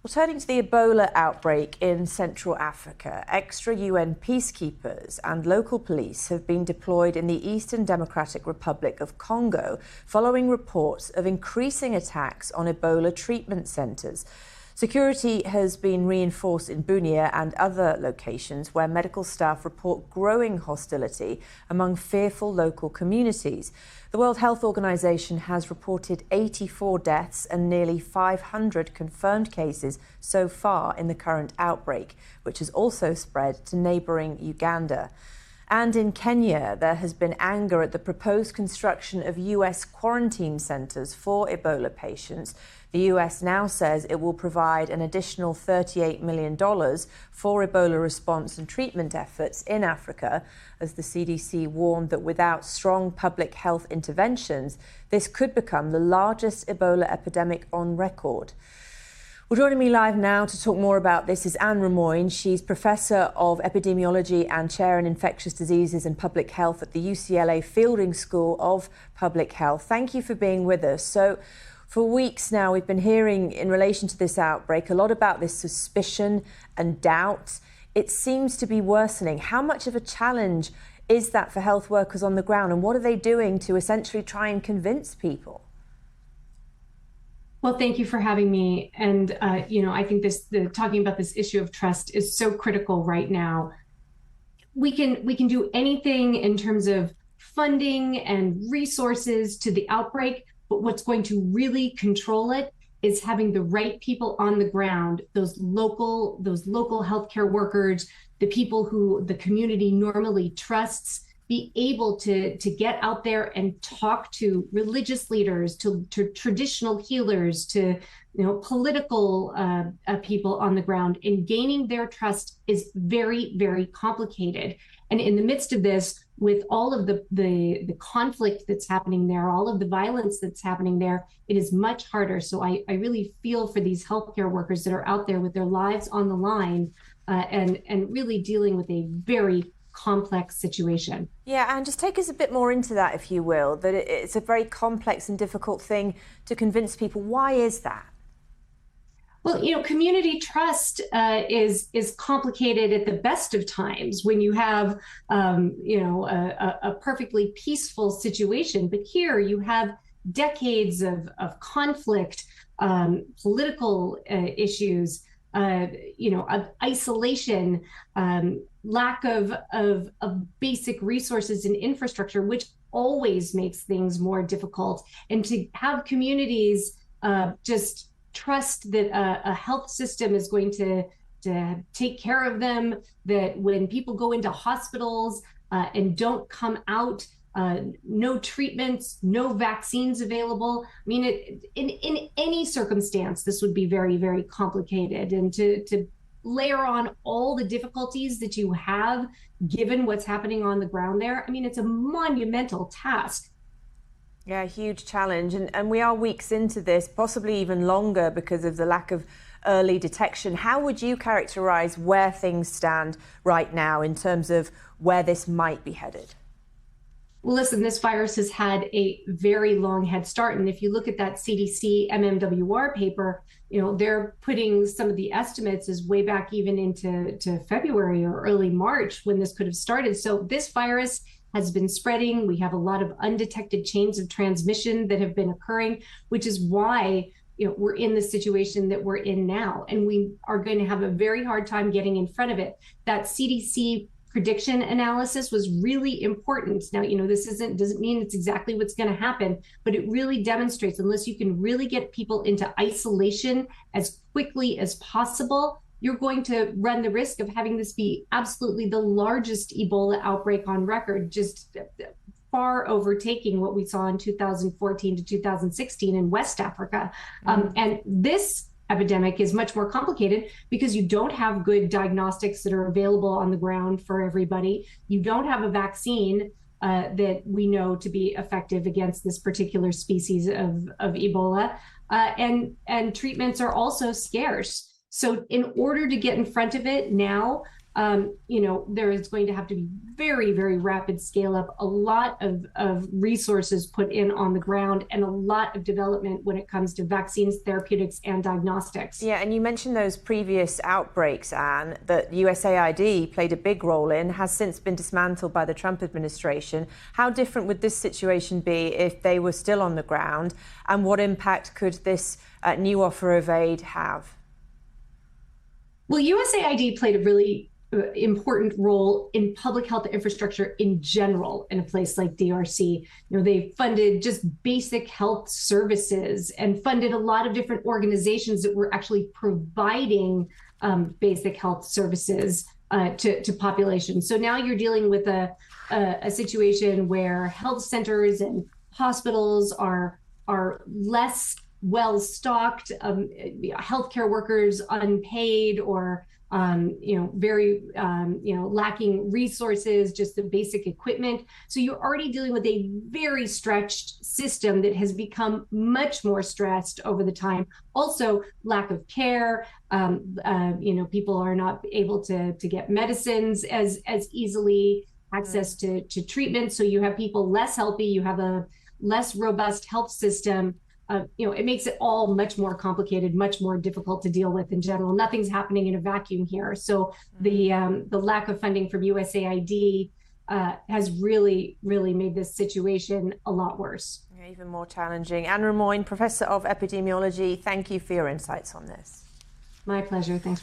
Well, turning to the Ebola outbreak in Central Africa, extra UN peacekeepers and local police have been deployed in the Eastern Democratic Republic of Congo following reports of increasing attacks on Ebola treatment centres. Security has been reinforced in Bunia and other locations where medical staff report growing hostility among fearful local communities. The World Health Organization has reported 84 deaths and nearly 500 confirmed cases so far in the current outbreak, which has also spread to neighbouring Uganda. And in Kenya, there has been anger at the proposed construction of US quarantine centres for Ebola patients. The US now says it will provide an additional $38 million for Ebola response and treatment efforts in Africa, as the CDC warned that without strong public health interventions, this could become the largest Ebola epidemic on record. Well, joining me live now to talk more about this is Rimoin. She's Professor of Epidemiology and Chair in Infectious Diseases and Public Health at the UCLA Fielding School of Public Health. Thank you for being with us. So, for weeks now, we've been hearing in relation to this outbreak a lot about this suspicion and doubt. It seems to be worsening. How much of a challenge is that for health workers on the ground, and what are they doing to essentially try and convince people? Well, thank you for having me. And, I think talking about this issue of trust is so critical right now. We can do anything in terms of funding and resources to the outbreak, but what's going to really control it is having the right people on the ground, those local healthcare workers, the people who the community normally trusts, be able to get out there and talk to religious leaders, to traditional healers, to political people on the ground. And gaining their trust is very, very complicated. And in the midst of this, with all of the conflict that's happening there, all of the violence that's happening there, it is much harder. So I really feel for these healthcare workers that are out there with their lives on the line and really dealing with a very complex situation. Yeah, and just take us a bit more into that, if you will, that it's a very complex and difficult thing to convince people. Why is that? Well, community trust is complicated at the best of times when you have, a perfectly peaceful situation. But here you have decades of conflict, political issues, of isolation, lack of basic resources and infrastructure, which always makes things more difficult. And to have communities just trust that a health system is going to take care of them, that when people go into hospitals and don't come out, no treatments, no vaccines available. I mean, in any circumstance, this would be very, very complicated. And to layer on all the difficulties that you have, given what's happening on the ground there, I mean, it's a monumental task. Yeah, huge challenge. And we are weeks into this, possibly even longer because of the lack of early detection. How would you characterize where things stand right now in terms of where this might be headed? Well, listen, this virus has had a very long head start. And if you look at that CDC MMWR paper, they're putting some of the estimates as way back even into February or early March when this could have started. So this virus has been spreading. We have a lot of undetected chains of transmission that have been occurring, which is why we're in the situation that we're in now. And we are going to have a very hard time getting in front of it. That CDC prediction analysis was really important. Now, this doesn't mean it's exactly what's going to happen, but it really demonstrates unless you can really get people into isolation as quickly as possible, you're going to run the risk of having this be absolutely the largest Ebola outbreak on record, just far overtaking what we saw in 2014 to 2016 in West Africa. And this epidemic is much more complicated because you don't have good diagnostics that are available on the ground for everybody. You don't have a vaccine that we know to be effective against this particular species of Ebola. And treatments are also scarce. So in order to get in front of it now, there is going to have to be very, very rapid scale up, a lot of resources put in on the ground, and a lot of development when it comes to vaccines, therapeutics, and diagnostics. Yeah, and you mentioned those previous outbreaks, Anne, that USAID played a big role in, has since been dismantled by the Trump administration. How different would this situation be if they were still on the ground, and what impact could this new offer of aid have? Well, USAID played a really important role in public health infrastructure in general in a place like DRC. They funded just basic health services and funded a lot of different organizations that were actually providing basic health services to populations. So now you're dealing with a situation where health centers and hospitals are less well stocked, healthcare workers unpaid or very lacking resources, just the basic equipment. So you're already dealing with a very stretched system that has become much more stressed over the time. Also, lack of care. People are not able to get medicines as easily, access to treatment. So you have people less healthy. You have a less robust health system. It makes it all much more complicated, much more difficult to deal with in general. Nothing's happening in a vacuum here. So the lack of funding from USAID has really, really made this situation a lot worse. Yeah, even more challenging. Anne Rimoin, Professor of Epidemiology, thank you for your insights on this. My pleasure. Thanks for